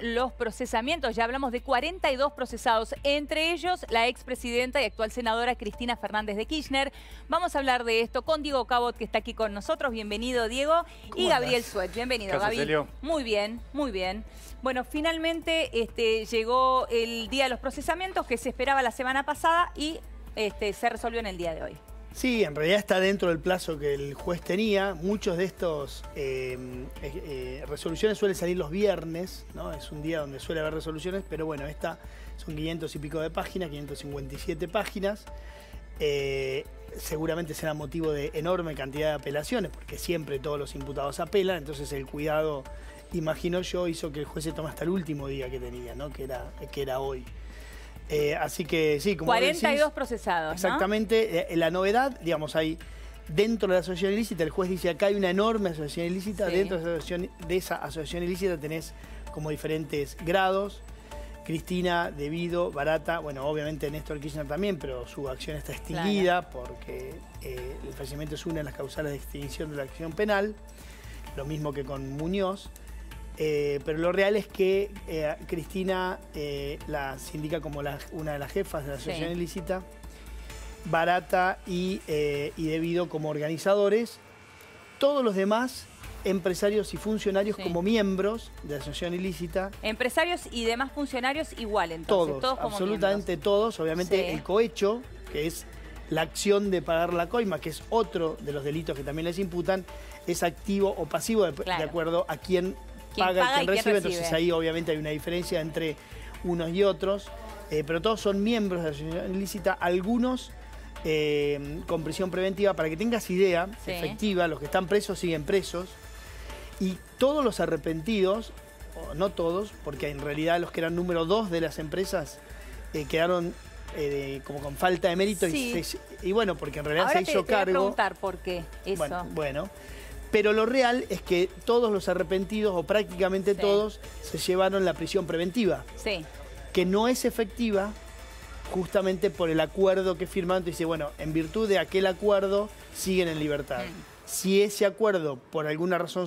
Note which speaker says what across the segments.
Speaker 1: Los procesamientos, ya hablamos de 42 procesados, entre ellos la expresidenta y actual senadora Cristina Fernández de Kirchner. Vamos a hablar de esto con Diego Cabot, que está aquí con nosotros. Bienvenido, Diego. Y Gabriel Suet. Bienvenido, Gaby.
Speaker 2: Celio?
Speaker 1: Muy bien, muy bien. Bueno, finalmente llegó el día de los procesamientos que se esperaba la semana pasada y se resolvió en el día de hoy.
Speaker 3: Sí, en realidad está dentro del plazo que el juez tenía. Muchos de estos resoluciones suelen salir los viernes, ¿no? Es un día donde suele haber resoluciones, pero bueno, esta son 500 y pico de páginas, 557 páginas. Seguramente será motivo de enorme cantidad de apelaciones, porque siempre todos los imputados apelan, entonces el cuidado, imagino yo, hizo que el juez se tome hasta el último día que tenía, ¿no? que era hoy. Así que sí, como
Speaker 1: 42
Speaker 3: decís,
Speaker 1: procesados,
Speaker 3: exactamente.
Speaker 1: ¿no?
Speaker 3: La novedad, digamos, hay dentro de la asociación ilícita, el juez dice acá hay una enorme asociación ilícita,
Speaker 1: sí.
Speaker 3: Dentro de esa asociación ilícita tenés como diferentes grados. Cristina, Debido, Barata, bueno, obviamente Néstor Kirchner también, pero su acción está extinguida, claro, porque el fallecimiento es una de las causales de extinción de la acción penal, lo mismo que con Muñoz. Pero lo real es que Cristina la indica como una de las jefas de la asociación ilícita, Barata y Debido como organizadores, todos los demás empresarios y funcionarios como miembros de la asociación ilícita.
Speaker 1: Empresarios y demás funcionarios igual, entonces. Todos como
Speaker 3: absolutamente
Speaker 1: miembros.
Speaker 3: todos. Obviamente el cohecho, que es la acción de pagar la coima, que es otro de los delitos que también les imputan, es activo o pasivo de acuerdo a quién paga y quién recibe. Entonces ahí obviamente hay una diferencia entre unos y otros, pero todos son miembros de la asociación ilícita, algunos con prisión preventiva. Para que tengas idea efectiva, los que están presos siguen presos, y todos los arrepentidos, o no todos, porque en realidad los que eran número 2 de las empresas quedaron como con falta de mérito, y bueno, porque en realidad se hizo cargo.
Speaker 1: Ahora te voy a preguntar por qué eso.
Speaker 3: Bueno. Pero lo real es que todos los arrepentidos, o prácticamente todos, se llevaron la prisión preventiva. Que no es efectiva justamente por el acuerdo que firmaron. Dice, bueno, en virtud de aquel acuerdo siguen en libertad. Si ese acuerdo por alguna razón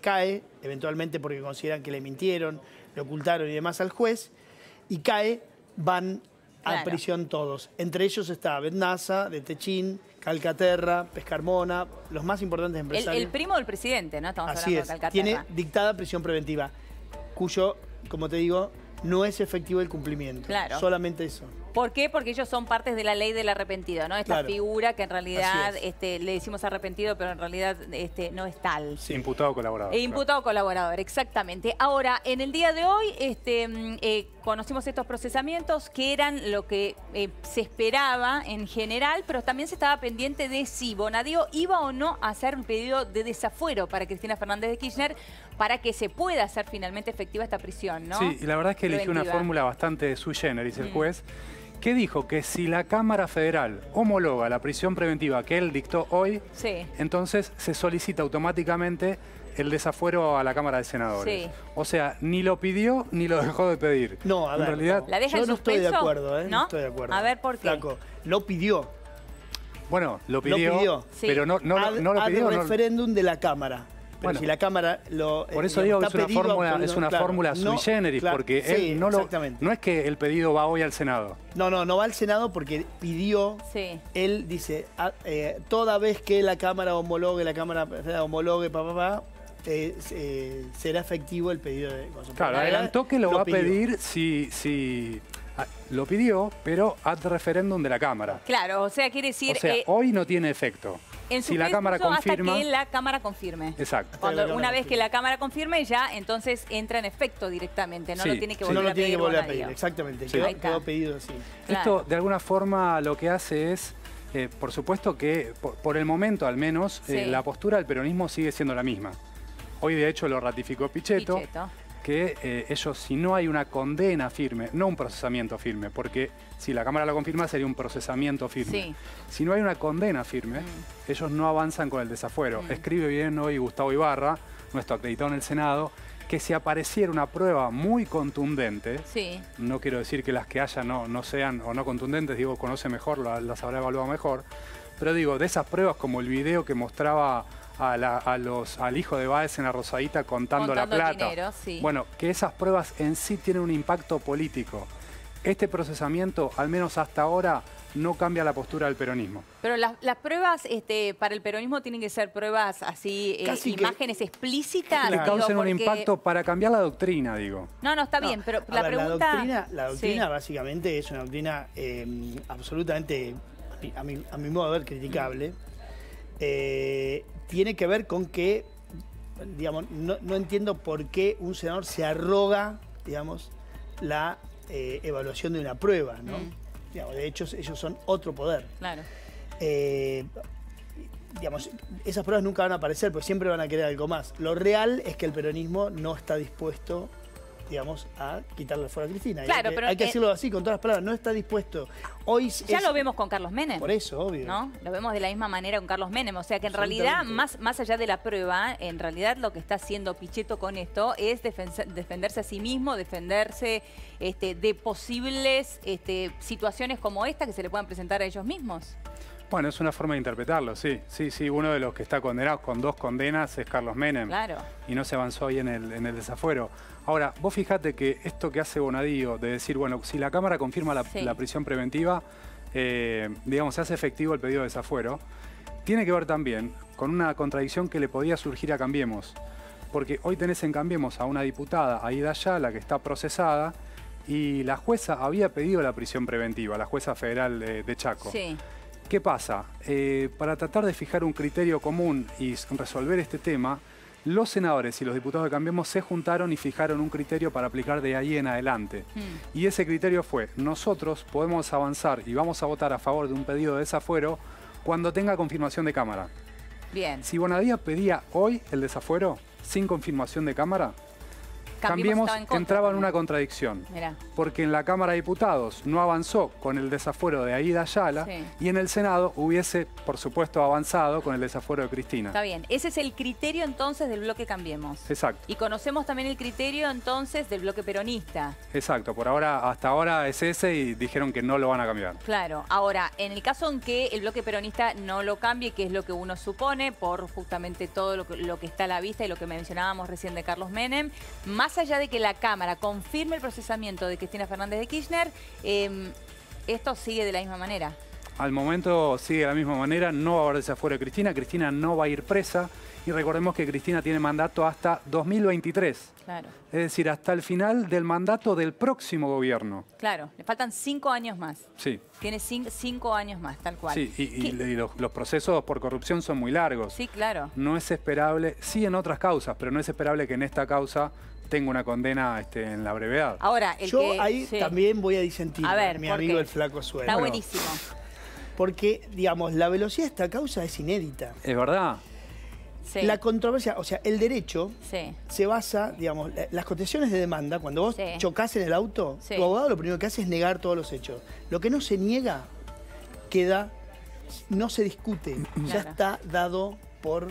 Speaker 3: cae, eventualmente porque consideran que le mintieron, le ocultaron y demás al juez, y cae, van a prisión todos. Entre ellos está Bednasa, de Techín, Calcaterra, Pescarmona, los más importantes empresarios.
Speaker 1: El primo del presidente, ¿no? Estamos hablando de Calcaterra.
Speaker 3: Tiene dictada prisión preventiva, cuyo, como te digo, no es efectivo el cumplimiento. Solamente eso.
Speaker 1: ¿Por qué? Porque ellos son partes de la ley del arrepentido, ¿no? Esta figura que en realidad le decimos arrepentido, pero en realidad no es tal.
Speaker 2: Sí, imputado colaborador.
Speaker 1: Imputado colaborador, exactamente. Ahora, en el día de hoy conocimos estos procesamientos que eran lo que se esperaba en general, pero también se estaba pendiente de si Bonadío iba o no a hacer un pedido de desafuero para Cristina Fernández de Kirchner para que se pueda hacer finalmente efectiva esta prisión, ¿no?
Speaker 2: Sí, y la verdad es que eligió una fórmula bastante sui generis el juez, que dijo que si la Cámara Federal homologa la prisión preventiva que él dictó hoy, entonces se solicita automáticamente el desafuero a la Cámara de Senadores. O sea, ni lo pidió ni lo dejó de pedir.
Speaker 3: No, a ver,
Speaker 1: en realidad, ¿la deja
Speaker 3: yo
Speaker 1: en
Speaker 3: no estoy de
Speaker 1: suspenso?
Speaker 3: acuerdo, ¿No? estoy de acuerdo.
Speaker 1: A ver, ¿por qué?
Speaker 3: Flaco, lo pidió.
Speaker 2: Bueno, lo pidió. Pero no lo pidió.
Speaker 3: Al referéndum de la Cámara. Pero bueno, si la Cámara lo...
Speaker 2: Por eso digo que es una fórmula sui generis, porque él no es que el pedido va hoy al Senado.
Speaker 3: No va al Senado porque pidió, él dice, toda vez que la Cámara homologue, será efectivo el pedido de...
Speaker 2: Claro, adelantó que lo va a pedir si lo pidió, pero ad referéndum de la Cámara.
Speaker 1: Claro, o sea, quiere decir...
Speaker 2: O sea, hoy no tiene efecto.
Speaker 1: Si la Cámara confirma, hasta que la Cámara confirme.
Speaker 2: Exacto.
Speaker 1: Una vez que la Cámara confirme, ya entonces entra en efecto directamente. No lo tiene que volver a pedir.
Speaker 3: No lo tiene que volver a pedir, exactamente. Quedó pedido así.
Speaker 2: Esto, de alguna forma, lo que hace es, por supuesto que, por el momento al menos, la postura del peronismo sigue siendo la misma. Hoy, de hecho, lo ratificó Pichetto. Que ellos, si no hay una condena firme, no un procesamiento firme, porque si la Cámara lo confirma sería un procesamiento firme. Si no hay una condena firme, ellos no avanzan con el desafuero. Escribe bien hoy Gustavo Ibarra, nuestro acreditado en el Senado, que si apareciera una prueba muy contundente, no quiero decir que las que haya no sean o no contundentes, digo, conoce mejor, las habrá evaluado mejor, pero digo, de esas pruebas como el video que mostraba al hijo de Báez en la Rosadita contando la plata.
Speaker 1: Dinero, sí.
Speaker 2: Bueno, que esas pruebas en sí tienen un impacto político. Este procesamiento, al menos hasta ahora, no cambia la postura del peronismo.
Speaker 1: Pero las pruebas para el peronismo tienen que ser pruebas así, imágenes explícitas.
Speaker 2: Que causen un impacto para cambiar la doctrina, digo.
Speaker 1: No, está bien, pero la pregunta...
Speaker 3: La doctrina básicamente es una doctrina absolutamente, a mi modo de ver, criticable. Tiene que ver con que, digamos, no entiendo por qué un senador se arroga, digamos, la evaluación de una prueba, ¿no? Digamos, de hecho, ellos son otro poder.
Speaker 1: Claro.
Speaker 3: Digamos, esas pruebas nunca van a aparecer, porque siempre van a querer algo más. Lo real es que el peronismo no está dispuesto, digamos, a quitarle fuera a Cristina.
Speaker 1: Claro,
Speaker 3: hay que decirlo así, con todas las palabras, no está dispuesto. Hoy
Speaker 1: ya lo vemos con Carlos Menem.
Speaker 3: Por eso, obvio.
Speaker 1: ¿No? Lo vemos de la misma manera con Carlos Menem. O sea que en realidad, más allá de la prueba, en realidad lo que está haciendo Pichetto con esto es defenderse a sí mismo, defenderse de posibles situaciones como esta que se le puedan presentar a ellos mismos.
Speaker 2: Bueno, es una forma de interpretarlo, sí. Sí, uno de los que está condenado con 2 condenas es Carlos Menem.
Speaker 1: Claro.
Speaker 2: Y no se avanzó ahí en el desafuero. Ahora, vos fijate que esto que hace Bonadío, de decir, bueno, si la Cámara confirma la prisión preventiva, digamos, se hace efectivo el pedido de desafuero, tiene que ver también con una contradicción que le podía surgir a Cambiemos. Porque hoy tenés en Cambiemos a una diputada, Aida Ayala, que está procesada, y la jueza había pedido la prisión preventiva, la jueza federal de Chaco.
Speaker 1: Sí.
Speaker 2: ¿Qué pasa? Para tratar de fijar un criterio común y resolver este tema, los senadores y los diputados de Cambiemos se juntaron y fijaron un criterio para aplicar de ahí en adelante. Y ese criterio fue, nosotros podemos avanzar y vamos a votar a favor de un pedido de desafuero cuando tenga confirmación de Cámara.
Speaker 1: Bien.
Speaker 2: Si Bonadío pedía hoy el desafuero sin confirmación de Cámara, Cambiemos entraba en una contradicción.
Speaker 1: Mirá.
Speaker 2: Porque en la Cámara de Diputados no avanzó con el desafuero de Aida Ayala y en el Senado hubiese, por supuesto, avanzado con el desafuero de Cristina.
Speaker 1: Está bien. Ese es el criterio entonces del bloque Cambiemos.
Speaker 2: Exacto.
Speaker 1: Y conocemos también el criterio entonces del bloque peronista.
Speaker 2: Exacto. Por ahora, hasta ahora es ese y dijeron que no lo van a cambiar.
Speaker 1: Claro. Ahora, en el caso en que el bloque peronista no lo cambie, que es lo que uno supone, por justamente todo lo que está a la vista y lo que mencionábamos recién de Carlos Menem, más allá de que la Cámara confirme el procesamiento de Cristina Fernández de Kirchner, esto sigue de la misma manera.
Speaker 2: Al momento sigue de la misma manera, no va a haber desafuero de Cristina, Cristina no va a ir presa y recordemos que Cristina tiene mandato hasta 2023.
Speaker 1: Claro.
Speaker 2: Es decir, hasta el final del mandato del próximo gobierno.
Speaker 1: Claro, le faltan 5 años más.
Speaker 2: Sí.
Speaker 1: Tiene 5 años más, tal cual.
Speaker 2: Sí, y los procesos por corrupción son muy largos.
Speaker 1: Sí, claro.
Speaker 2: No es esperable, sí en otras causas, pero no es esperable que en esta causa tenga una condena en la brevedad.
Speaker 1: Ahora,
Speaker 3: ahí también voy a disentir, mi amigo el Flaco Suero.
Speaker 1: Está buenísimo.
Speaker 3: Porque, digamos, la velocidad de esta causa es inédita.
Speaker 2: ¿Es verdad?
Speaker 1: Sí.
Speaker 3: La controversia, o sea, el derecho se basa, digamos, las contenciones de demanda, cuando vos chocás en el auto, tu abogado lo primero que hace es negar todos los hechos. Lo que no se niega no se discute, ya está dado por...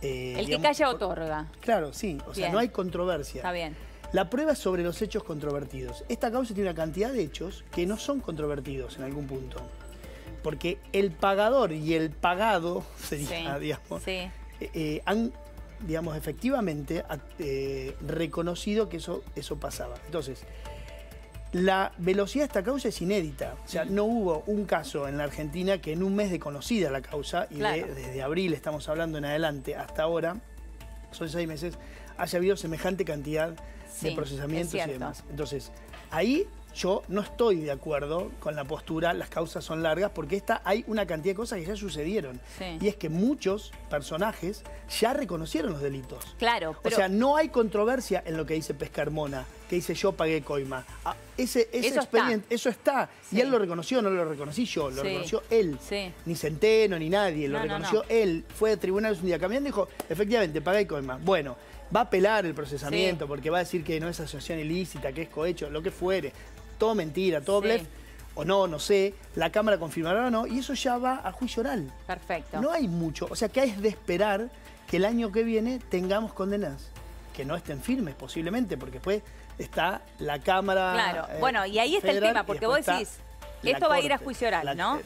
Speaker 1: el que calla otorga.
Speaker 3: Claro, sí, o sea, no hay controversia.
Speaker 1: Está bien.
Speaker 3: La prueba es sobre los hechos controvertidos. Esta causa tiene una cantidad de hechos que no son controvertidos en algún punto. Porque el pagador y el pagado, sería, digamos, han, digamos, efectivamente reconocido que eso pasaba. Entonces, la velocidad de esta causa es inédita. O sea, no hubo un caso en la Argentina que en un mes de conocida la causa, y desde abril estamos hablando en adelante hasta ahora, son 6 meses, haya habido semejante cantidad de procesamientos y demás. Entonces, ahí yo no estoy de acuerdo con la postura, las causas son largas, porque hay una cantidad de cosas que ya sucedieron. Y es que muchos personajes ya reconocieron los delitos.
Speaker 1: Claro, pero...
Speaker 3: O sea, no hay controversia en lo que dice Pescarmona, que dice yo pagué coima. Ese expediente, eso está. Y él lo reconoció, no lo reconocí yo, lo reconoció él. Ni Centeno, ni nadie, lo reconoció él. Fue a tribunales un día caminando y dijo, efectivamente, pagué coima. Bueno, va a apelar el procesamiento porque va a decir que no es asociación ilícita, que es cohecho, lo que fuere. Todo mentira, todo blef, o no sé, la Cámara confirmará o no, y eso ya va a juicio oral.
Speaker 1: Perfecto.
Speaker 3: No hay mucho, o sea que es de esperar que el año que viene tengamos condenas, que no estén firmes posiblemente, porque después está la Cámara
Speaker 1: Claro, bueno, y ahí está el tema, porque vos decís, esto va a ir a juicio oral, ¿no?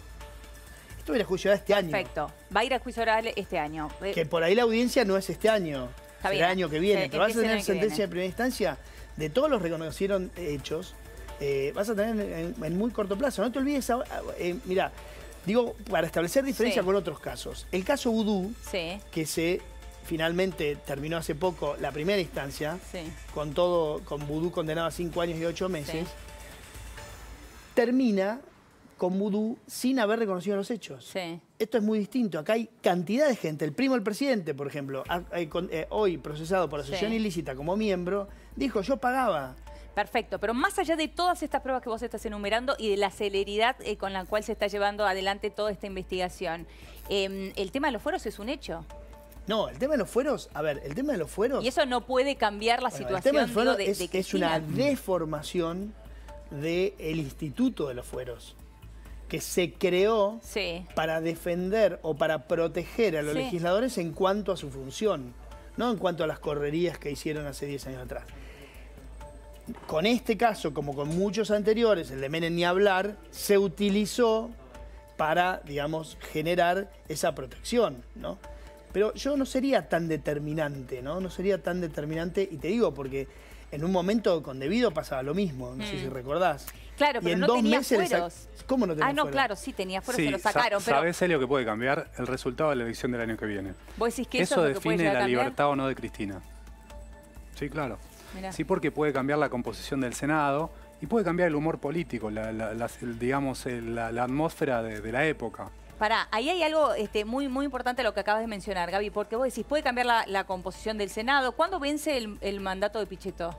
Speaker 3: Esto va a ir a juicio oral este año.
Speaker 1: Perfecto. Va a ir a juicio oral este año.
Speaker 3: Que por ahí la audiencia no es este año. Será el año que viene. Pero vas a tener sentencia de primera instancia de todos los reconocieron hechos. Vas a tener en muy corto plazo. No te olvides, mirá, digo, para establecer diferencia con otros casos. El caso Vudú, que finalmente terminó hace poco la primera instancia, con Vudú condenado a 5 años y 8 meses, termina con Vudú sin haber reconocido los hechos. Esto es muy distinto. Acá hay cantidad de gente. El primo del presidente, por ejemplo, hoy procesado por asociación ilícita como miembro, dijo, yo pagaba.
Speaker 1: Perfecto, pero más allá de todas estas pruebas que vos estás enumerando y de la celeridad con la cual se está llevando adelante toda esta investigación, el tema de los fueros es un hecho.
Speaker 3: No, el tema de los fueros, a ver, el tema de los fueros...
Speaker 1: Y eso no puede cambiar la situación.
Speaker 3: El tema del fuero es una deformación del instituto de los fueros, que se creó para defender o para proteger a los legisladores en cuanto a su función, no en cuanto a las correrías que hicieron hace 10 años atrás. Con este caso, como con muchos anteriores, el de Menem ni hablar, se utilizó para, digamos, generar esa protección, ¿no? Pero yo no sería tan determinante, ¿no? No sería tan determinante, y te digo porque en un momento con Debido pasaba lo mismo, no sé si recordás.
Speaker 1: Claro, pero
Speaker 3: y en
Speaker 1: no
Speaker 3: 2
Speaker 1: tenía
Speaker 3: meses
Speaker 1: fueros.
Speaker 3: ¿Cómo no tenía fueros?
Speaker 1: Claro, sí tenía fueros, se lo sacaron.
Speaker 2: ¿Sabés, Elio, que puede cambiar? El resultado de la elección del año que viene.
Speaker 1: ¿Vos decís que eso es lo que puede
Speaker 2: define la
Speaker 1: cambiar?
Speaker 2: libertad o no de Cristina. Sí, claro.
Speaker 1: Mirá.
Speaker 2: Sí, porque puede cambiar la composición del Senado y puede cambiar el humor político, digamos, la atmósfera de la época.
Speaker 1: Pará, ahí hay algo muy importante lo que acabas de mencionar, Gaby, porque vos decís, puede cambiar la composición del Senado. ¿Cuándo vence el mandato de Pichetto?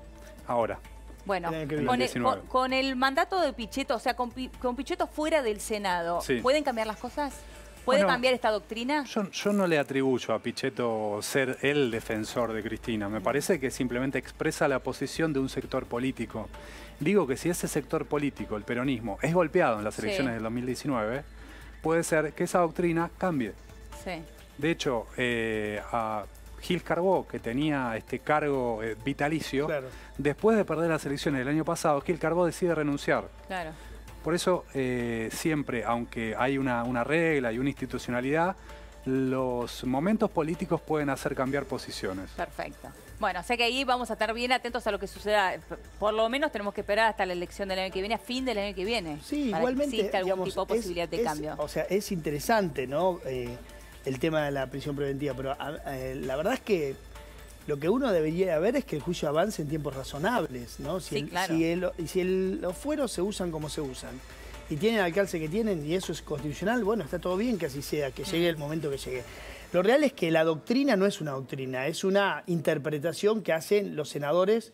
Speaker 2: Ahora.
Speaker 1: Bueno, con el mandato de Pichetto, o sea, con Pichetto fuera del Senado, ¿pueden cambiar las cosas? ¿Puede cambiar esta doctrina?
Speaker 2: Yo no le atribuyo a Pichetto ser el defensor de Cristina. Me parece que simplemente expresa la posición de un sector político. Digo que si ese sector político, el peronismo, es golpeado en las elecciones del 2019, puede ser que esa doctrina cambie. De hecho, a Gil Carbó, que tenía este cargo vitalicio, después de perder las elecciones del año pasado, Gil Carbó decide renunciar. Por eso, siempre, aunque hay una regla y una institucionalidad, los momentos políticos pueden hacer cambiar posiciones.
Speaker 1: Perfecto. Bueno, o sea que ahí vamos a estar bien atentos a lo que suceda. Por lo menos tenemos que esperar hasta la elección del año que viene, a fin del año que viene.
Speaker 3: Sí, igualmente,
Speaker 1: que exista algún tipo de posibilidad de cambio.
Speaker 3: O sea, es interesante, ¿no? El tema de la prisión preventiva, pero la verdad es que lo que uno debería ver es que el juicio avance en tiempos razonables, ¿no? Si los fueros se usan como se usan y tienen el alcance que tienen y eso es constitucional, bueno, está todo bien que así sea, que llegue el momento que llegue. Lo real es que la doctrina no es una doctrina, es una interpretación que hacen los senadores.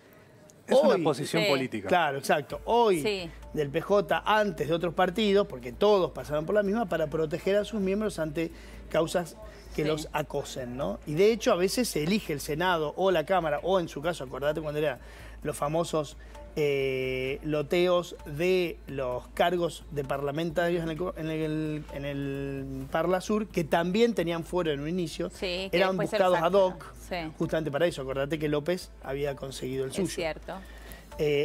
Speaker 2: Es una posición política.
Speaker 3: Claro, exacto. Hoy del PJ, antes de otros partidos, porque todos pasaron por la misma, para proteger a sus miembros ante causas que los acosen, ¿no? Y de hecho a veces se elige el Senado o la Cámara, o en su caso, acordate cuando eran los famosos loteos de los cargos de parlamentarios en el Parla Sur, que también tenían fuero en un inicio, eran buscados ad hoc, justamente para eso. Acordate que López había conseguido el suyo.
Speaker 1: Es cierto.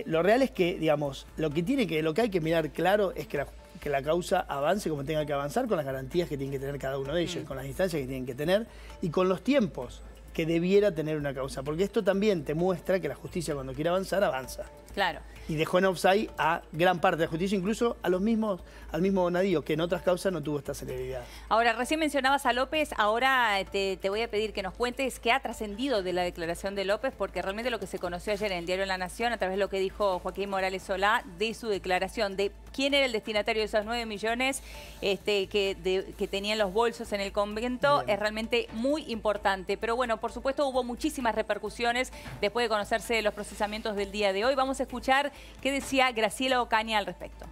Speaker 3: Lo real es que, digamos, lo que hay que mirar claro es que la causa avance como tenga que avanzar, con las garantías que tienen que tener cada uno de ellos, con las instancias que tienen que tener y con los tiempos que debiera tener una causa. Porque esto también te muestra que la justicia, cuando quiere avanzar, avanza.
Speaker 1: Claro.
Speaker 3: Y dejó en offside a gran parte de la justicia, incluso al mismo Bonadío, que en otras causas no tuvo esta celeridad.
Speaker 1: Ahora, recién mencionabas a López, ahora te voy a pedir que nos cuentes qué ha trascendido de la declaración de López, porque realmente lo que se conoció ayer en el diario La Nación, a través de lo que dijo Joaquín Morales Solá, de su declaración, de quién era el destinatario de esos 9 millones que tenían los bolsos en el convento, es realmente muy importante. Pero bueno, por supuesto hubo muchísimas repercusiones después de conocerse los procesamientos del día de hoy. Vamos a escuchar qué decía Graciela Ocaña al respecto.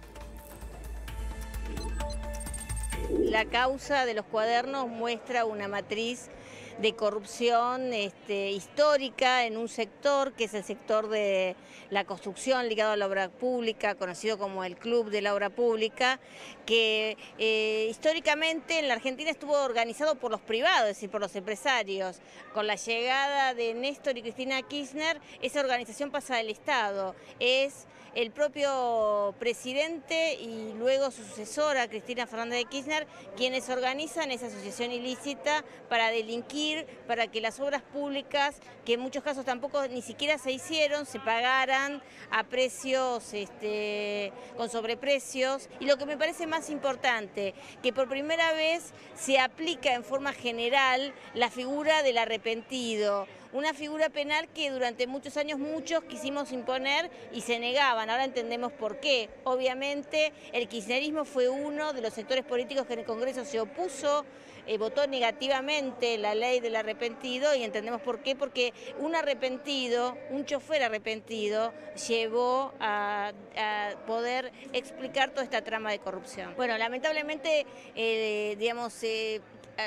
Speaker 4: La causa de los cuadernos muestra una matriz de corrupción histórica en un sector que es el sector de la construcción ligado a la obra pública, conocido como el Club de la Obra Pública, que históricamente en la Argentina estuvo organizado por los privados, es decir, por los empresarios. Con la llegada de Néstor y Cristina Kirchner, esa organización pasa del Estado. Es el propio presidente y luego su sucesora, Cristina Fernández de Kirchner, quienes organizan esa asociación ilícita para delinquir, para que las obras públicas, que en muchos casos tampoco ni siquiera se hicieron, se pagaran a precios, con sobreprecios. Y lo que me parece más importante, que por primera vez se aplica en forma general la figura del arrepentido, una figura penal que durante muchos años muchos quisimos imponer y se negaban. Ahora entendemos por qué. Obviamente el kirchnerismo fue uno de los sectores políticos que en el Congreso se opuso, votó negativamente la ley del arrepentido, y entendemos por qué, porque un arrepentido, un chofer arrepentido, llevó a poder explicar toda esta trama de corrupción. Bueno, lamentablemente,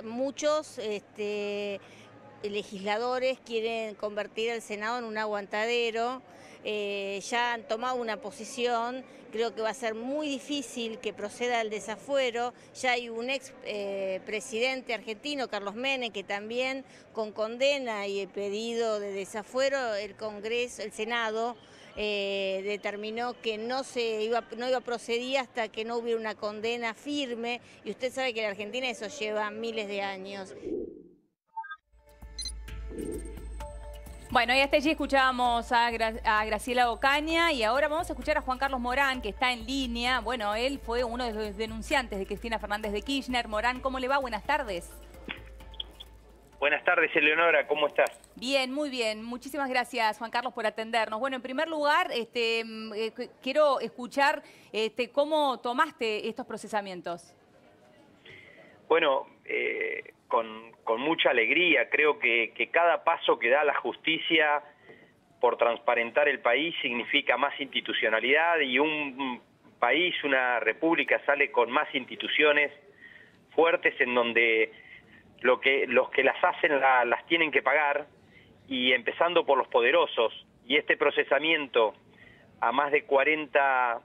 Speaker 4: muchos legisladores quieren convertir al Senado en un aguantadero. Ya han tomado una posición, creo que va a ser muy difícil que proceda el desafuero. Ya hay un ex presidente argentino, Carlos Menem, que también con condena y pedido de desafuero, el Senado determinó que no iba a proceder hasta que no hubiera una condena firme, y usted sabe que en la Argentina eso lleva miles de años.
Speaker 1: Bueno, y hasta allí escuchábamos a Graciela Ocaña, y ahora vamos a escuchar a Juan Carlos Morán, que está en línea. Bueno, él fue uno de los denunciantes de Cristina Fernández de Kirchner. Morán, ¿cómo le va? Buenas tardes.
Speaker 5: Buenas tardes, Eleonora, ¿cómo estás?
Speaker 1: Bien, muy bien. Muchísimas gracias, Juan Carlos, por atendernos. Bueno, en primer lugar, quiero escuchar cómo tomaste estos procesamientos.
Speaker 5: Bueno, con mucha alegría. Creo que cada paso que da la justicia por transparentar el país significa más institucionalidad, y un país, una república, sale con más instituciones fuertes en donde los que las hacen las tienen que pagar, y empezando por los poderosos. Y este procesamiento a más de 40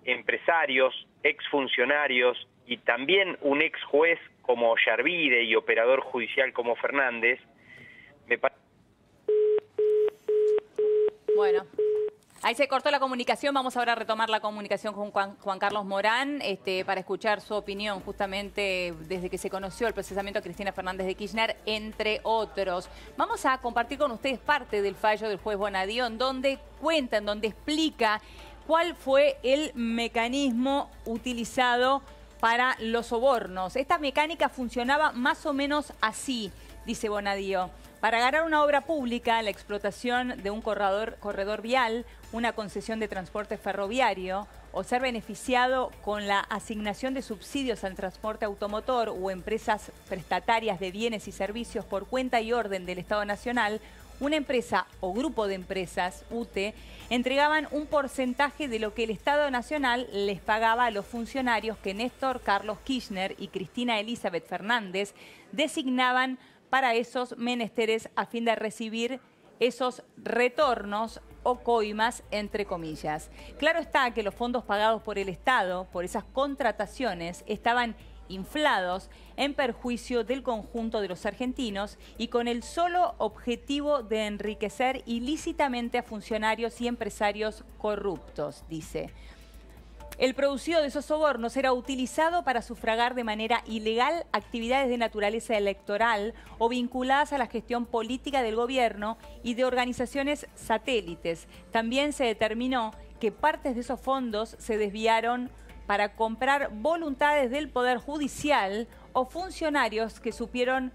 Speaker 5: empresarios, exfuncionarios y también un ex juez como Yarvide y operador judicial como Fernández, me parece...
Speaker 1: Bueno, ahí se cortó la comunicación. Vamos ahora a retomar la comunicación con Juan Carlos Morán para escuchar su opinión justamente desde que se conoció el procesamiento de Cristina Fernández de Kirchner, entre otros. Vamos a compartir con ustedes parte del fallo del juez Bonadío, en donde explica cuál fue el mecanismo utilizado para los sobornos. Esta mecánica funcionaba más o menos así, dice Bonadío. Para ganar una obra pública, la explotación de un corredor vial, una concesión de transporte ferroviario, o ser beneficiado con la asignación de subsidios al transporte automotor o empresas prestatarias de bienes y servicios por cuenta y orden del Estado Nacional, una empresa o grupo de empresas, UTE, entregaban un porcentaje de lo que el Estado Nacional les pagaba a los funcionarios que Néstor Carlos Kirchner y Cristina Elizabeth Fernández designaban para esos menesteres, a fin de recibir esos retornos o coimas, entre comillas. Claro está que los fondos pagados por el Estado, por esas contrataciones, estaban inflados en perjuicio del conjunto de los argentinos y con el solo objetivo de enriquecer ilícitamente a funcionarios y empresarios corruptos, dice. El producido de esos sobornos era utilizado para sufragar de manera ilegal actividades de naturaleza electoral o vinculadas a la gestión política del gobierno y de organizaciones satélites. También se determinó que partes de esos fondos se desviaron para comprar voluntades del Poder Judicial o funcionarios que supieron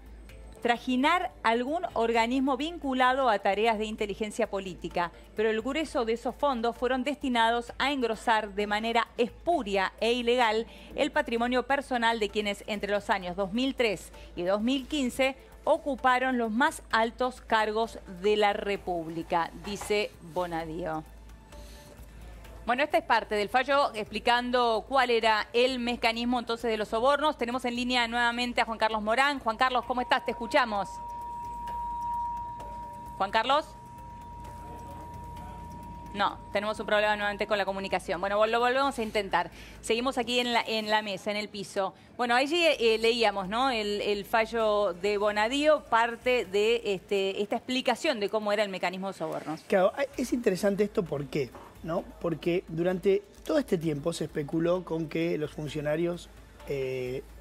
Speaker 1: trajinar algún organismo vinculado a tareas de inteligencia política, pero el grueso de esos fondos fueron destinados a engrosar de manera espuria e ilegal el patrimonio personal de quienes entre los años 2003 y 2015 ocuparon los más altos cargos de la República, dice Bonadío. Bueno, esta es parte del fallo explicando cuál era el mecanismo entonces de los sobornos. Tenemos en línea nuevamente a Juan Carlos Morán. Juan Carlos, ¿cómo estás? Te escuchamos. ¿Juan Carlos? No, tenemos un problema nuevamente con la comunicación. Bueno, lo volvemos a intentar. Seguimos aquí en la mesa, en el piso. Bueno, allí leíamos, ¿no? El fallo de Bonadío, parte de esta explicación de cómo era el mecanismo de sobornos.
Speaker 3: Claro, es interesante esto, ¿por qué? ¿no? Porque durante todo este tiempo se especuló con que los funcionarios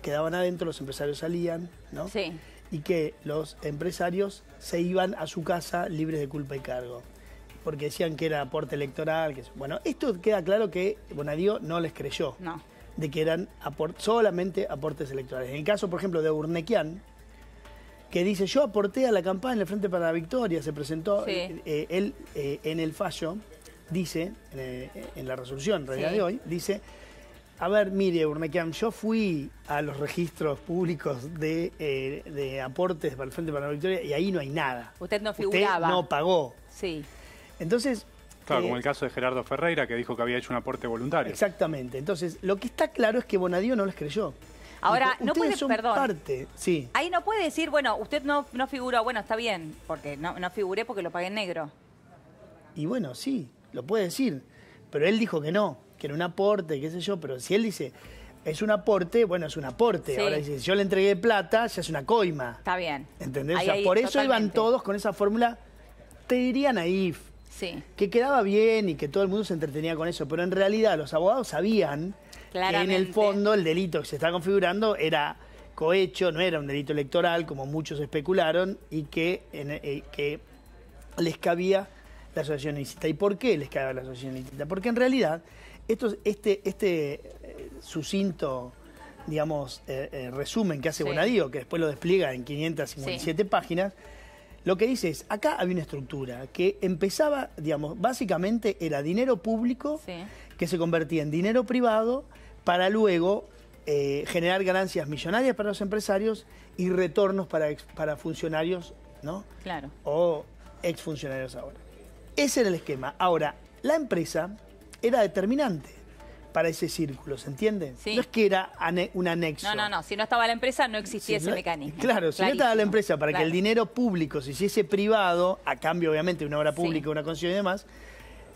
Speaker 3: quedaban adentro, los empresarios salían, ¿no?
Speaker 1: Sí.
Speaker 3: Y que los empresarios se iban a su casa libres de culpa y cargo, porque decían que era aporte electoral. Bueno, esto queda claro que Bonadío no les creyó, de que eran solamente aportes electorales. En el caso, por ejemplo, de Urnequian, que dice, yo aporté a la campaña en el Frente para la Victoria, se presentó, él en el fallo, dice, en la resolución en realidad de hoy, dice, a ver, mire, Urnequian, yo fui a los registros públicos de aportes para el Frente para la Victoria y ahí no hay nada.
Speaker 1: Usted no figuraba.
Speaker 3: Usted no pagó.
Speaker 1: Sí.
Speaker 3: Entonces...
Speaker 2: Claro, como el caso de Gerardo Ferreira, que dijo que había hecho un aporte voluntario.
Speaker 3: Exactamente. Entonces, lo que está claro es que Bonadío no les creyó.
Speaker 1: Ahora, no puede,
Speaker 3: perdón. Parte, sí.
Speaker 1: Ahí no puede decir, bueno, usted no figuró, bueno, está bien, porque no figuré porque lo pagué en negro.
Speaker 3: Y bueno, sí, lo puede decir. Pero él dijo que no, que era un aporte, qué sé yo. Pero si él dice, es un aporte, bueno, es un aporte. Sí. Ahora dice, si yo le entregué plata, ya es una coima.
Speaker 1: Está bien.
Speaker 3: ¿Entendés? O sea, por eso iban todos con esa fórmula, te diría naif.
Speaker 1: Sí.
Speaker 3: Que quedaba bien y que todo el mundo se entretenía con eso. Pero en realidad los abogados sabían que en el fondo el delito que se está configurando era cohecho, no era un delito electoral, como muchos especularon, y que les cabía la asociación ilícita. ¿Y por qué les cabía la asociación ilícita? Porque en realidad este sucinto, digamos, resumen que hace Bonadío, que después lo despliega en 557 páginas, lo que dice es, acá había una estructura que empezaba, digamos, básicamente era dinero público que se convertía en dinero privado para luego generar ganancias millonarias para los empresarios y retornos para funcionarios, ¿no? Claro. O exfuncionarios ahora. Ese era el esquema. Ahora, la empresa era determinante para ese círculo, ¿se entiende? Sí. No es que era un anexo.
Speaker 1: No. Si no estaba la empresa, no existía ese mecanismo.
Speaker 3: Claro, si no estaba la empresa para que el dinero público se hiciese privado, a cambio, obviamente, de una obra pública, una concesión y demás,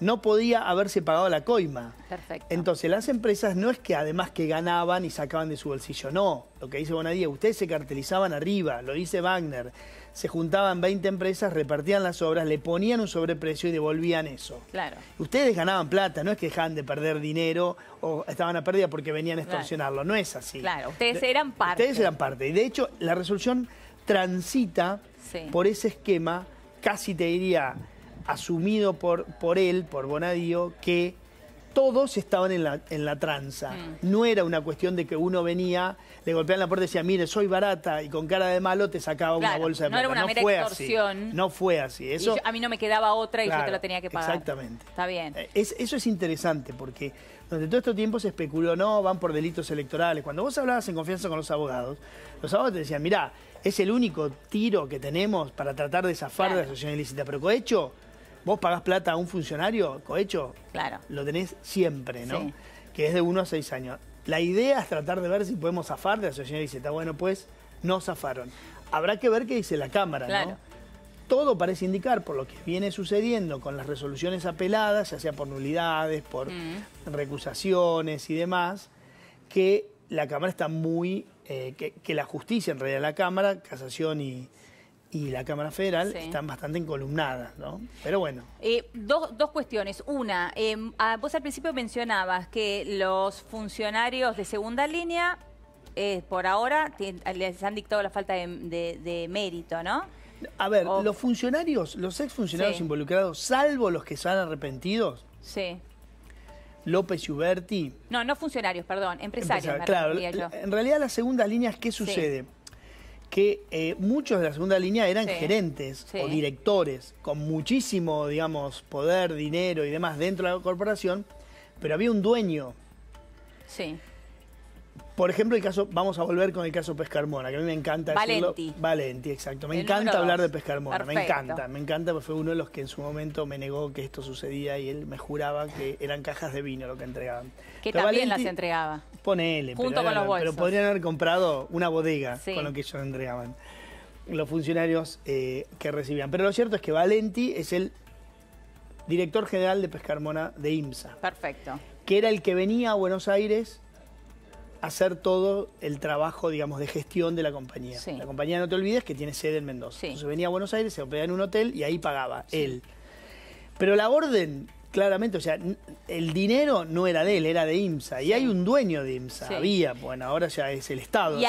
Speaker 3: no podía haberse pagado la coima.
Speaker 1: Perfecto.
Speaker 3: Entonces, las empresas no es que además que ganaban y sacaban de su bolsillo, no. Lo que dice Bonadío, ustedes se cartelizaban arriba, lo dice Wagner. Se juntaban 20 empresas, repartían las obras, le ponían un sobreprecio y devolvían eso.
Speaker 1: Claro.
Speaker 3: Ustedes ganaban plata, no es que dejaban de perder dinero o estaban a pérdida porque venían a extorsionarlo, no es así.
Speaker 1: Claro, ustedes eran parte.
Speaker 3: Ustedes eran parte. Y de hecho, la resolución transita por ese esquema, casi te diría, asumido por él, por Bonadío, que todos estaban en la tranza. No era una cuestión de que uno venía, le golpeaban la puerta y decía, mire, soy barata, y con cara de malo te sacaba una bolsa de plata.
Speaker 1: No era una mera extorsión.
Speaker 3: No fue así. Eso,
Speaker 1: a mí no me quedaba otra y yo te lo tenía que pagar.
Speaker 3: Exactamente.
Speaker 1: Está bien.
Speaker 3: Eso es interesante porque durante todo este tiempo se especuló, no, van por delitos electorales. Cuando vos hablabas en confianza con los abogados te decían, mirá, es el único tiro que tenemos para tratar de zafar de la asociación ilícita, pero cohecho, vos pagás plata a un funcionario, cohecho, lo tenés siempre, ¿no? Sí. Que es de 1 a 6 años. La idea es tratar de ver si podemos zafar de la asociación ilícita. Bueno, pues no zafaron. Habrá que ver qué dice la Cámara, ¿no? Todo parece indicar, por lo que viene sucediendo con las resoluciones apeladas, ya sea por nulidades, por recusaciones y demás, que la Cámara está muy... que la justicia, en realidad la Cámara, Casación y la Cámara Federal están bastante encolumnadas, ¿no? Pero bueno.
Speaker 1: Dos cuestiones. Una, vos al principio mencionabas que los funcionarios de segunda línea, por ahora, les han dictado la falta de mérito, ¿no?
Speaker 3: A ver, los funcionarios, los exfuncionarios involucrados, salvo los que sean arrepentidos, López y Uberti...
Speaker 1: No funcionarios, perdón, empresarios.
Speaker 3: Claro, en realidad las segundas líneas, ¿qué sucede? Que muchos de la segunda línea eran gerentes o directores con muchísimo, digamos, poder, dinero y demás dentro de la corporación, pero había un dueño.
Speaker 1: Sí.
Speaker 3: Por ejemplo, el caso, vamos a volver con el caso Pescarmona, que a mí me encanta decirlo. Valenti, exacto. Me encanta hablar de Pescarmona, me encanta, porque fue uno de los que en su momento me negó que esto sucedía y él me juraba que eran cajas de vino lo que entregaban.
Speaker 1: Que pero también Valenti, las entregaba.
Speaker 3: Ponele,
Speaker 1: junto con los bolsos.
Speaker 3: Pero podrían haber comprado una bodega con lo que ellos entregaban, los funcionarios que recibían. Pero lo cierto es que Valenti es el director general de Pescarmona de IMSA.
Speaker 1: Perfecto.
Speaker 3: Que era el que venía a Buenos Aires hacer todo el trabajo, digamos, de gestión de la compañía. La compañía, no te olvides, que tiene sede en Mendoza. Entonces venía a Buenos Aires, se hospedaba en un hotel y ahí pagaba él. Pero la orden claramente, o sea, el dinero no era de él, era de IMSA. Y hay un dueño de IMSA, había, bueno, ahora ya es el Estado.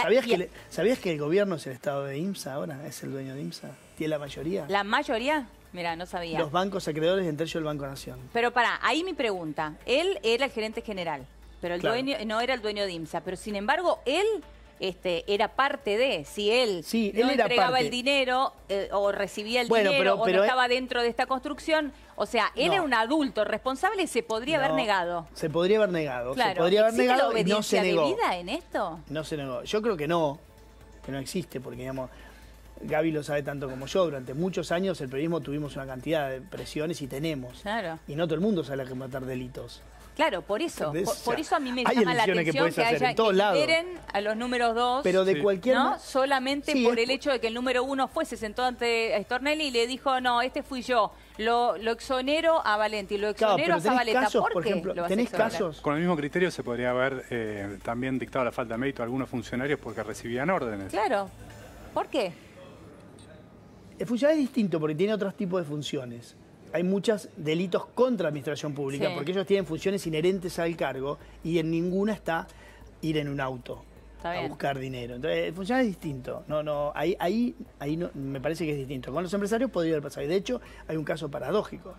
Speaker 3: ¿Sabías que el gobierno es el Estado de IMSA ahora? ¿Es el dueño de IMSA? ¿Tiene la mayoría?
Speaker 1: ¿La mayoría? Mira, no sabía.
Speaker 3: Los bancos acreedores, entre ellos el Banco Nación.
Speaker 1: Pero pará, ahí mi pregunta. Él era el gerente general, pero el dueño no era el dueño de IMSA. Pero sin embargo, él era parte de, si él no entregaba el dinero o recibía el dinero o no estaba dentro de esta construcción, o sea, él era un adulto responsable y se podría haber negado.
Speaker 3: Se podría haber negado,
Speaker 1: claro.
Speaker 3: Se podría haber negado y no se negó.
Speaker 1: ¿Existe la obediencia debida en esto?
Speaker 3: No se negó. Yo creo que no existe, porque digamos, Gaby lo sabe tanto como yo, durante muchos años el periodismo tuvimos una cantidad de presiones y tenemos.
Speaker 1: Claro.
Speaker 3: Y no todo el mundo sabe combatir delitos.
Speaker 1: Claro, por eso. Por eso a mí me llama la atención que haya que liberen a los números 2.
Speaker 3: Pero de cualquier
Speaker 1: ¿no? Solamente por el hecho de que el número 1 se sentó ante Stornelli y le dijo, no, este fui yo. Lo exonero a Valenti, lo exonero a Zabaleta.
Speaker 3: Por ejemplo, ¿tenés casos?
Speaker 2: Con el mismo criterio se podría haber también dictado la falta de mérito a algunos funcionarios porque recibían órdenes.
Speaker 1: Claro. ¿Por qué?
Speaker 3: El funcionario es distinto porque tiene otros tipos de funciones. Hay muchos delitos contra la administración pública porque ellos tienen funciones inherentes al cargo y en ninguna está ir en un auto a buscar dinero. Entonces, el funcionario es distinto. Ahí no, me parece que es distinto. Con los empresarios podría haber pasado. Y de hecho, hay un caso paradójico,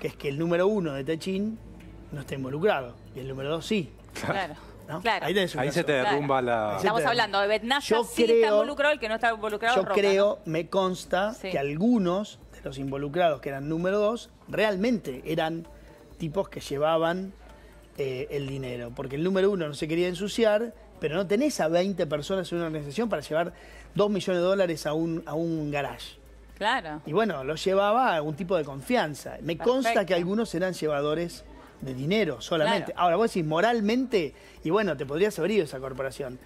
Speaker 3: que es que el número 1 de Techín no está involucrado y el número 2 sí.
Speaker 1: Claro.
Speaker 3: ¿No?
Speaker 1: Claro.
Speaker 2: Ahí se te derrumba la...
Speaker 1: Estamos hablando de Betnasa, sí está involucrado, el que no está involucrado
Speaker 3: yo
Speaker 1: Roca,
Speaker 3: creo,
Speaker 1: ¿no?
Speaker 3: Me consta que algunos de los involucrados que eran número 2 realmente eran tipos que llevaban el dinero. Porque el número 1 no se quería ensuciar, pero no tenés a 20 personas en una organización para llevar $2 millones a un garage.
Speaker 1: Claro.
Speaker 3: Y bueno, lo llevaba a algún tipo de confianza. Me consta que algunos eran llevadores de dinero solamente. Claro. Ahora vos decís moralmente, y bueno, te podrías haber ido esa corporación.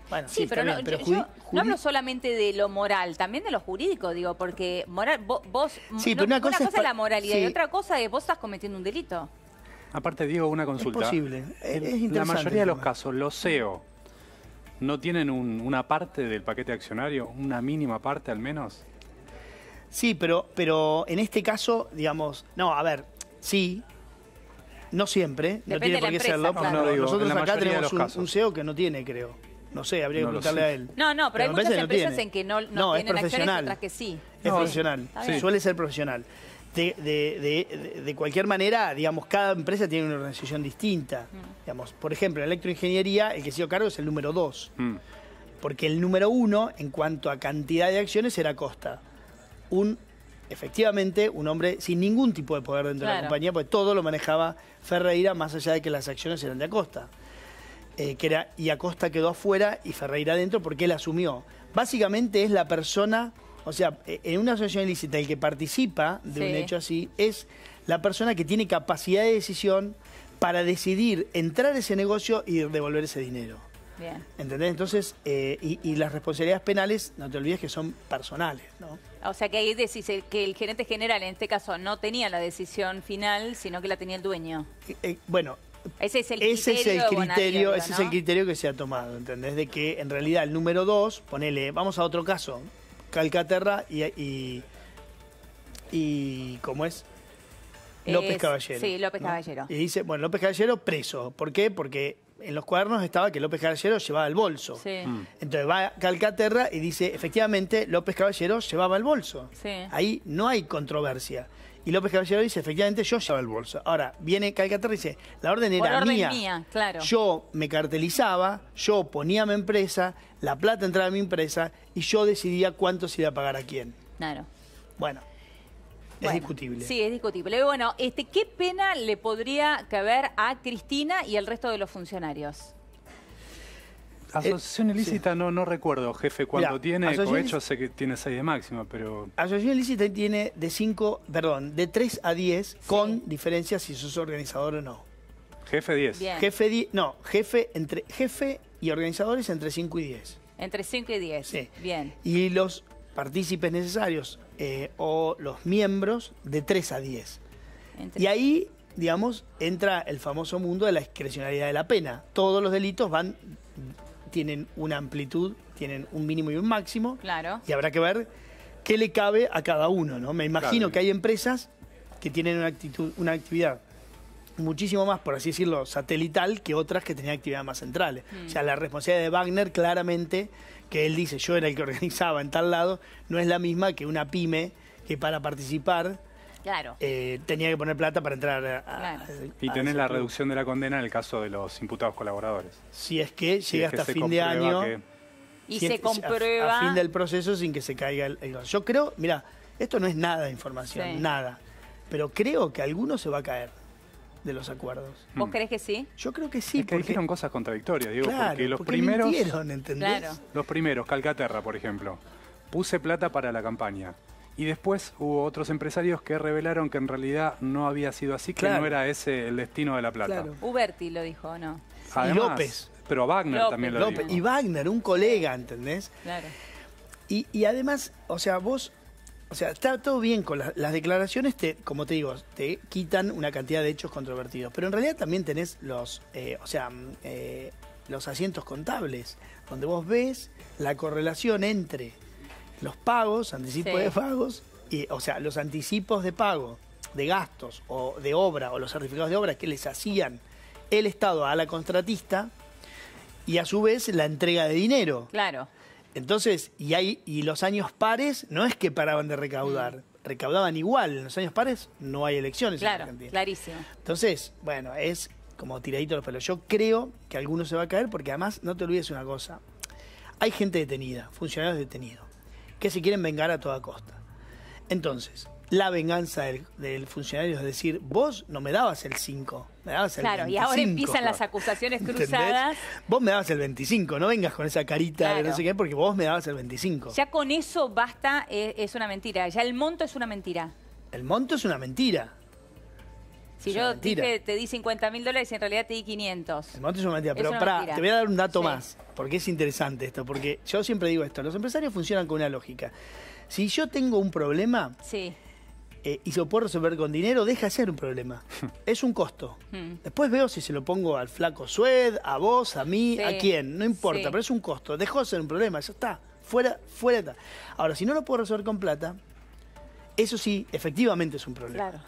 Speaker 3: Bueno,
Speaker 1: sí, pero, no, bien, pero no hablo solamente de lo moral, también de lo jurídico, digo, porque moral, vos
Speaker 3: pero una cosa
Speaker 1: es la moralidad y otra cosa es vos estás cometiendo un delito.
Speaker 2: Aparte, Diego, una consulta.
Speaker 3: Es posible. Es
Speaker 2: la mayoría de los casos, los CEO, ¿no tienen una parte del paquete accionario? ¿Una mínima parte al menos?
Speaker 3: Sí, pero en este caso, digamos, no, a ver, sí. No siempre, no tiene por qué serlo.
Speaker 1: Claro.
Speaker 3: Nosotros acá tenemos un CEO que no tiene, creo. No sé, habría que preguntarle a él.
Speaker 1: No, pero hay muchas empresas en que no tienen acciones, otras que sí.
Speaker 3: Es profesional, suele ser profesional. De cualquier manera, digamos, cada empresa tiene una organización distinta. Digamos, por ejemplo, en electroingeniería, el que se dio cargo es el número 2. Porque el número 1, en cuanto a cantidad de acciones, era Costa. Efectivamente, un hombre sin ningún tipo de poder dentro de la compañía, porque todo lo manejaba Ferreira, más allá de que las acciones eran de Acosta. Y Acosta quedó afuera y Ferreira adentro porque él asumió. Básicamente es la persona, o sea, en una asociación ilícita el que participa de un hecho así es la persona que tiene capacidad de decisión para decidir entrar a ese negocio y devolver ese dinero.
Speaker 1: Bien.
Speaker 3: ¿Entendés? Entonces, y las responsabilidades penales, no te olvides que son personales, ¿no?
Speaker 1: O sea que ahí decís que el gerente general, en este caso, no tenía la decisión final, sino que la tenía el dueño.
Speaker 3: Bueno, ese es el criterio que se ha tomado, ¿entendés? De que en realidad el número 2, ponele, vamos a otro caso, Calcaterra y ¿cómo es? López Caballero.
Speaker 1: Sí, López Caballero.
Speaker 3: Y dice, bueno, López Caballero preso. ¿Por qué? Porque en los cuadernos estaba que López Caballero llevaba el bolso.
Speaker 1: Sí.
Speaker 3: Entonces va Calcaterra y dice, efectivamente, López Caballero llevaba el bolso.
Speaker 1: Sí.
Speaker 3: Ahí no hay controversia. Y López Caballero dice, efectivamente, yo llevaba el bolso. Ahora, viene Calcaterra y dice, la orden era mía.
Speaker 1: Claro.
Speaker 3: Yo me cartelizaba, yo ponía mi empresa, la plata entraba a mi empresa y yo decidía cuánto se iba a pagar a quién.
Speaker 1: Claro.
Speaker 3: Bueno. Es discutible.
Speaker 1: Sí, es discutible. Bueno, ¿qué pena le podría caber a Cristina y al resto de los funcionarios?
Speaker 2: Asociación ilícita no recuerdo, jefe, cuánto tiene. Cohecho sé que tiene 6 de máxima, pero... Asociación
Speaker 3: ilícita tiene de 3 a 10, con diferencias si sos organizador o no.
Speaker 2: Jefe 10.
Speaker 1: Bien.
Speaker 3: Jefe y organizadores entre 5 y 10.
Speaker 1: Entre 5 y 10.
Speaker 3: Sí.
Speaker 1: Bien.
Speaker 3: Y los partícipes necesarios o los miembros de 3 a 10. Y ahí, digamos, entra el famoso mundo de la discrecionalidad de la pena. Todos los delitos tienen una amplitud, tienen un mínimo y un máximo.
Speaker 1: Claro.
Speaker 3: Y habrá que ver qué le cabe a cada uno, ¿no? Me imagino que hay empresas que tienen una actividad muchísimo más, por así decirlo, satelital que otras que tenían actividades más centrales. O sea, la responsabilidad de Wagner claramente, que él dice, yo era el que organizaba en tal lado, no es la misma que una pyme que para participar tenía que poner plata para entrar
Speaker 2: y tenés la reducción de la condena en el caso de los imputados colaboradores.
Speaker 3: Si es que llega hasta fin de año
Speaker 1: y se comprueba
Speaker 3: a fin del proceso sin que se caiga el... Yo creo, mira, esto no es nada de información, nada, pero creo que alguno se va a caer de los acuerdos.
Speaker 1: ¿Vos crees que sí?
Speaker 3: Yo creo que sí.
Speaker 2: Es que dijeron cosas contradictorias, digo,
Speaker 3: claro,
Speaker 2: porque los primeros, Calcaterra, por ejemplo, puse plata para la campaña. Y después hubo otros empresarios que revelaron que en realidad no había sido así, que no era ese el destino de la plata.
Speaker 3: Claro.
Speaker 1: Uberti lo dijo, ¿no?
Speaker 2: Además,
Speaker 3: y López.
Speaker 2: Pero Wagner también lo dijo.
Speaker 3: Y Wagner, un colega, ¿entendés?
Speaker 1: Claro.
Speaker 3: Y además, o sea, vos... O sea, está todo bien con las declaraciones, como te digo, te quitan una cantidad de hechos controvertidos. Pero en realidad también tenés los asientos contables, donde vos ves la correlación entre los pagos, anticipos de pagos, o sea, los anticipos de pago de gastos o de obra o los certificados de obra que les hacían el Estado a la contratista y a su vez la entrega de dinero.
Speaker 1: Claro.
Speaker 3: Entonces, y los años pares no es que paraban de recaudar, recaudaban igual. En los años pares no hay elecciones en Argentina.
Speaker 1: Clarísimo.
Speaker 3: Entonces, bueno, es como tiradito los pelos. Yo creo que alguno se va a caer porque además, no te olvides una cosa, hay gente detenida, funcionarios detenidos, que se quieren vengar a toda costa. Entonces, la venganza del funcionario es decir, vos no me dabas el 5, me dabas el 25.
Speaker 1: Y ahora empiezan las acusaciones cruzadas.
Speaker 3: ¿Entendés? Vos me dabas el 25, no vengas con esa carita de no sé qué, porque vos me dabas el 25.
Speaker 1: Ya con eso basta, es una mentira. Ya el monto es una mentira.
Speaker 3: El monto es una mentira.
Speaker 1: Si yo te di $50.000 y en realidad te di 500.
Speaker 3: El monto es una mentira, pero pará, te voy a dar un dato más, porque es interesante esto, porque yo siempre digo esto, los empresarios funcionan con una lógica. Si yo tengo un problema... y se lo puedo resolver con dinero, deja de ser un problema. Es un costo. Después veo si se lo pongo al flaco Sued, a vos, a mí, a quién. No importa, pero es un costo. Dejó de ser un problema, ya está. Fuera está. Ahora, si no lo puedo resolver con plata, eso sí, efectivamente es un problema.
Speaker 1: Claro.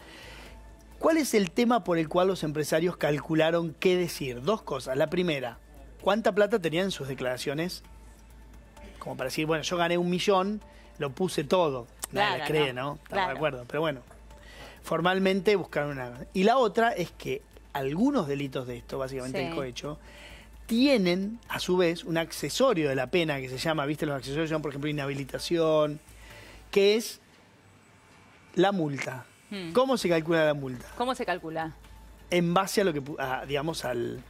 Speaker 3: ¿Cuál es el tema por el cual los empresarios calcularon qué decir? Dos cosas. La primera, ¿cuánta plata tenían en sus declaraciones? Como para decir, bueno, yo gané 1 millón, lo puse todo. Nadie la cree, ¿no? Estamos de acuerdo. Pero bueno, formalmente buscaron una... Y la otra es que algunos delitos de esto, básicamente el cohecho, tienen, a su vez, un accesorio de la pena que se llama, ¿viste? Los accesorios son, por ejemplo, inhabilitación, que es la multa. ¿Cómo se calcula la multa?
Speaker 1: ¿Cómo se calcula?
Speaker 3: En base a lo que, digamos, al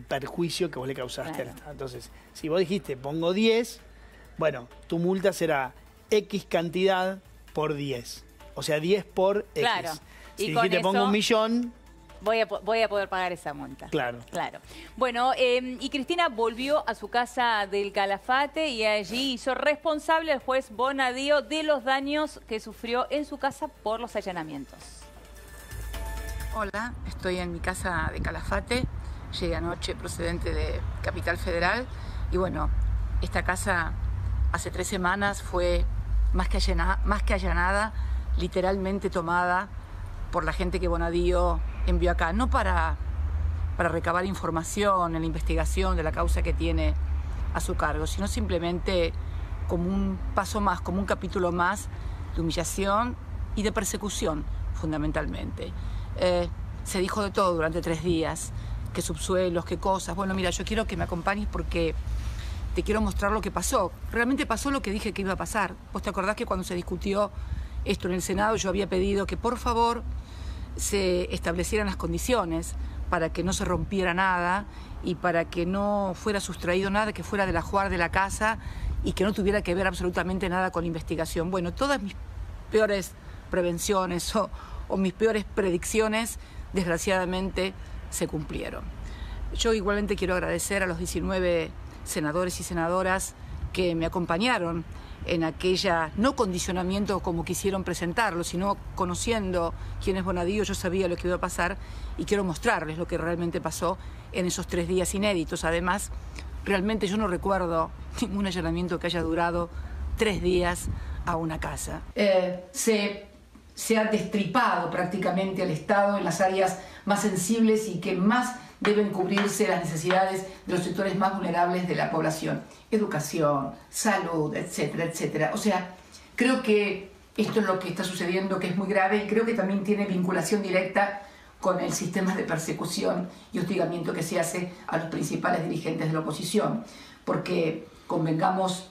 Speaker 3: perjuicio que vos le causaste al Estado. Entonces, si vos dijiste, pongo 10, bueno, tu multa será X cantidad por 10. O sea, 10 por X.
Speaker 1: Claro.
Speaker 3: Si dijiste, pongo 1 millón...
Speaker 1: Voy a poder pagar esa multa.
Speaker 3: Claro.
Speaker 1: Bueno, y Cristina volvió a su casa del Calafate y allí hizo responsable al juez Bonadío de los daños que sufrió en su casa por los allanamientos.
Speaker 6: Hola, estoy en mi casa de Calafate. Llegué anoche procedente de Capital Federal. Y bueno, esta casa hace 3 semanas fue más que allanada, literalmente tomada por la gente que Bonadío envió acá, no para recabar información en la investigación de la causa que tiene a su cargo, sino simplemente como un paso más, como un capítulo más de humillación y de persecución, fundamentalmente. Se dijo de todo durante 3 días, qué subsuelos, qué cosas. Bueno, mira, yo quiero que me acompañes porque te quiero mostrar lo que pasó. Realmente pasó lo que dije que iba a pasar. ¿Vos te acordás que cuando se discutió esto en el Senado yo había pedido que por favor se establecieran las condiciones para que no se rompiera nada y para que no fuera sustraído nada que fuera del ajuar de la casa y que no tuviera que ver absolutamente nada con la investigación? Bueno, todas mis peores prevenciones o mis peores predicciones, desgraciadamente, se cumplieron. Yo igualmente quiero agradecer a los 19 senadores y senadoras que me acompañaron en aquella, no condicionamiento como quisieron presentarlo, sino conociendo quién es Bonadío, yo sabía lo que iba a pasar y quiero mostrarles lo que realmente pasó en esos 3 días inéditos. Además, realmente yo no recuerdo ningún allanamiento que haya durado 3 días a una casa. Se se ha destripado prácticamente al Estado en las áreas más sensibles y que más deben cubrirse las necesidades de los sectores más vulnerables de la población. Educación, salud, etcétera, etcétera. O sea, creo que esto es lo que está sucediendo, que es muy grave, y creo que también tiene vinculación directa con el sistema de persecución y hostigamiento que se hace a los principales dirigentes de la oposición. Porque convengamos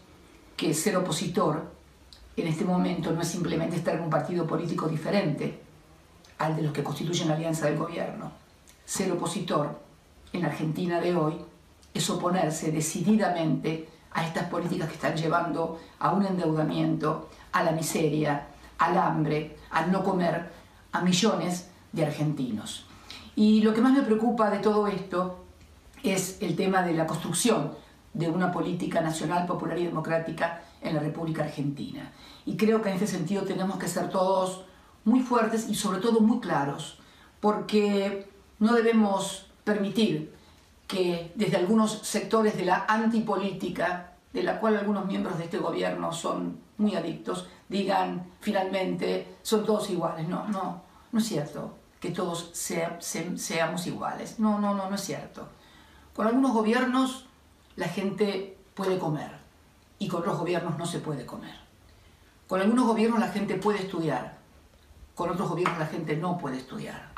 Speaker 6: que ser opositor en este momento no es simplemente estar en un partido político diferente al de los que constituyen la alianza del gobierno. Ser opositor en la Argentina de hoy es oponerse decididamente a estas políticas que están llevando a un endeudamiento, a la miseria, al hambre, al no comer a millones de argentinos. Y lo que más me preocupa de todo esto es el tema de la construcción de una política nacional, popular y democrática en la República Argentina. Y creo que en este sentido tenemos que ser todos muy fuertes y sobre todo muy claros, porque no debemos permitir que desde algunos sectores de la antipolítica, de la cual algunos miembros de este gobierno son muy adictos, digan finalmente son todos iguales. No es cierto que todos seamos iguales. No es cierto. Con algunos gobiernos la gente puede comer y con otros gobiernos no se puede comer. Con algunos gobiernos la gente puede estudiar, con otros gobiernos la gente no puede estudiar.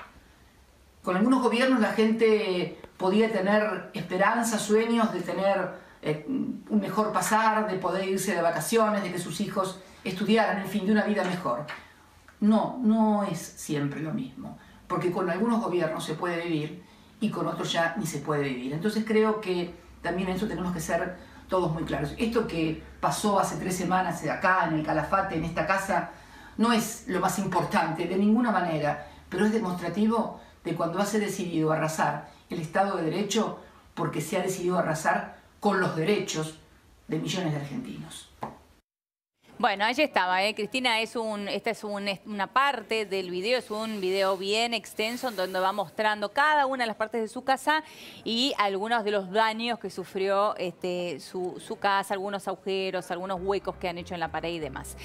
Speaker 6: Con algunos gobiernos la gente podía tener esperanzas, sueños de tener un mejor pasar, de poder irse de vacaciones, de que sus hijos estudiaran, en fin, de una vida mejor. No es siempre lo mismo, porque con algunos gobiernos se puede vivir y con otros ya ni se puede vivir. Entonces creo que también en eso tenemos que ser todos muy claros. Esto que pasó hace 3 semanas acá en el Calafate, en esta casa, no es lo más importante de ninguna manera, pero es demostrativo de cuando se ha decidido arrasar el Estado de Derecho, porque se ha decidido arrasar con los derechos de millones de argentinos.
Speaker 1: Bueno, allí estaba, Cristina, esta es una parte del video, es un video bien extenso en donde va mostrando cada una de las partes de su casa y algunos de los daños que sufrió su casa, algunos agujeros, algunos huecos que han hecho en la pared y demás.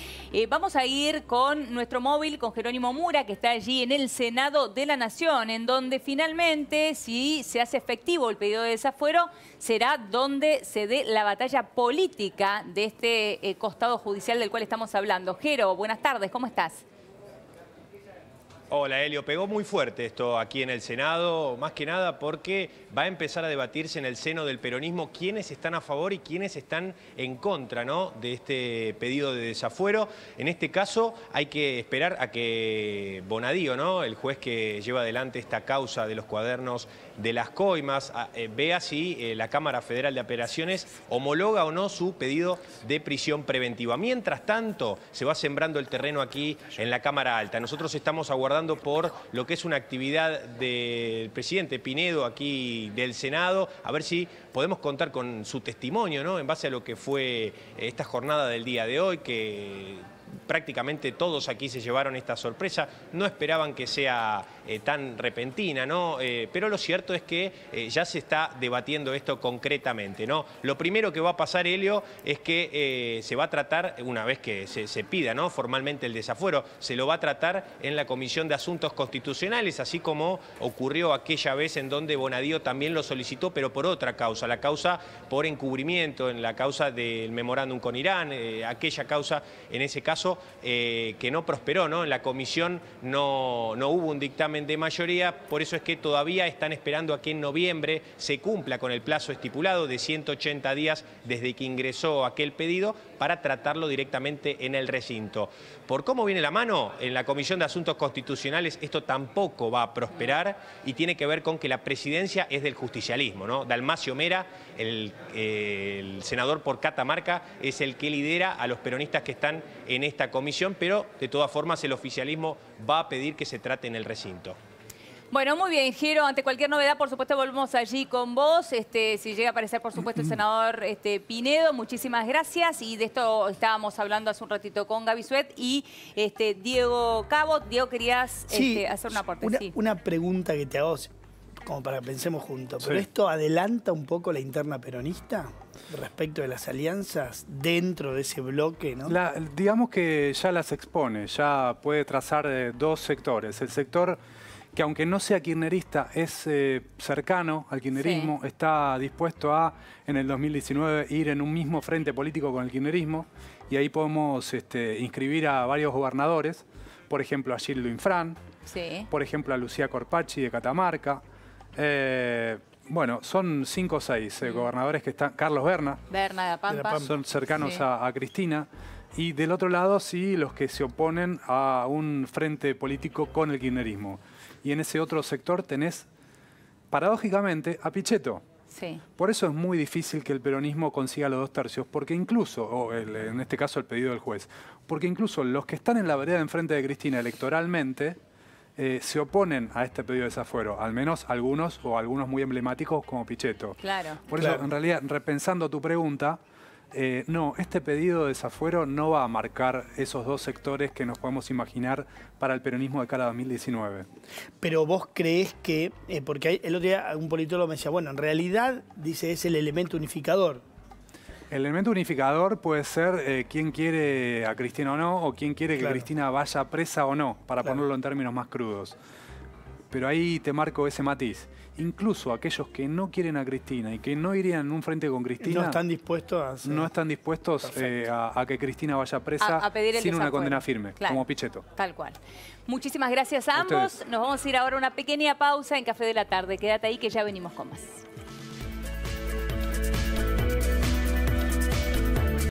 Speaker 1: Vamos a ir con nuestro móvil, con Jerónimo Mura, que está allí en el Senado de la Nación, en donde finalmente, si se hace efectivo el pedido de desafuero, será donde se dé la batalla política de este costado judicial del cual estamos hablando. Jero, buenas tardes, ¿cómo estás?
Speaker 7: Hola, Helio. Pegó muy fuerte esto aquí en el Senado, más que nada porque va a empezar a debatirse en el seno del peronismo quiénes están a favor y quiénes están en contra, ¿no?, de este pedido de desafuero. En este caso hay que esperar a que Bonadío, ¿no?, el juez que lleva adelante esta causa de los cuadernos de las coimas, vea si la Cámara Federal de Apelaciones homologa o no su pedido de prisión preventiva. Mientras tanto, se va sembrando el terreno aquí en la Cámara Alta. Nosotros estamos aguardando por lo que es una actividad del presidente Pinedo aquí del Senado, a ver si podemos contar con su testimonio, ¿no?, en base a lo que fue esta jornada del día de hoy, que prácticamente todos aquí se llevaron esta sorpresa, no esperaban que sea tan repentina, ¿no? Pero lo cierto es que ya se está debatiendo esto concretamente, ¿no? Lo primero que va a pasar, Helio, es que se va a tratar, una vez que se pida, ¿no?, formalmente el desafuero, se lo va a tratar en la Comisión de Asuntos Constitucionales, así como ocurrió aquella vez en donde Bonadío también lo solicitó, pero por otra causa, la causa por encubrimiento, en la causa del memorándum con Irán, aquella causa, en ese caso, que no prosperó, ¿no? En la comisión no hubo un dictamen de mayoría, por eso es que todavía están esperando a que en noviembre se cumpla con el plazo estipulado de 180 días desde que ingresó aquel pedido para tratarlo directamente en el recinto. Por cómo viene la mano, en la Comisión de Asuntos Constitucionales esto tampoco va a prosperar y tiene que ver con que la presidencia es del justicialismo, ¿no? Dalmacio Mera, el senador por Catamarca, es el que lidera a los peronistas que están en esta comisión, pero de todas formas el oficialismo va a pedir que se trate en el recinto.
Speaker 1: Bueno, muy bien, Jero. Ante cualquier novedad, por supuesto, volvemos allí con vos. Si llega a aparecer, por supuesto, el senador Pinedo, muchísimas gracias. Y de esto estábamos hablando hace un ratito con Gaby Suet y Diego Cabo. Diego, querías hacer un aporte.
Speaker 3: Una pregunta que te hago. como para que pensemos juntos,
Speaker 2: Sí.
Speaker 3: pero esto adelanta un poco la interna peronista respecto de las alianzas dentro de ese bloque, ¿no?
Speaker 2: Digamos que ya las expone, ya puede trazar dos sectores. El sector que, aunque no sea kirchnerista, es cercano al kirchnerismo, sí, está dispuesto a, en el 2019, ir en un mismo frente político con el kirchnerismo, y ahí podemos inscribir a varios gobernadores, por ejemplo a Gildo Infran, sí, por ejemplo a Lucía Corpacci de Catamarca. Bueno, son 5 o 6 gobernadores que están. Carlos Berna
Speaker 1: de La Pampa.
Speaker 2: Son cercanos, sí, a Cristina. Y del otro lado, sí, los que se oponen a un frente político con el kirchnerismo. Y en ese otro sector tenés, paradójicamente, a Pichetto.
Speaker 1: Sí.
Speaker 2: Por eso es muy difícil que el peronismo consiga los 2 tercios, porque incluso, en este caso el pedido del juez, porque incluso los que están en la vereda enfrente de Cristina electoralmente se oponen a este pedido de desafuero, al menos algunos muy emblemáticos como Pichetto.
Speaker 1: Claro.
Speaker 2: Por eso, en realidad, repensando tu pregunta, no, este pedido de desafuero no va a marcar esos 2 sectores que nos podemos imaginar para el peronismo de cara a 2019.
Speaker 3: Pero vos creés que, porque el otro día un politólogo me decía, bueno, en realidad, dice, es el elemento unificador.
Speaker 2: El elemento unificador puede ser quién quiere a Cristina o no, o quién quiere que Cristina vaya presa o no, para ponerlo en términos más crudos. Pero ahí te marco ese matiz. Incluso aquellos que no quieren a Cristina y que no irían en un frente con Cristina...
Speaker 3: No están dispuestos a hacer...
Speaker 2: No están dispuestos a que Cristina vaya presa
Speaker 1: a pedir
Speaker 2: sin una condena firme, como Pichetto.
Speaker 1: Tal cual. Muchísimas gracias a ambos. Nos vamos a ir ahora a una pequeña pausa en Café de la Tarde. Quédate ahí que ya venimos con más.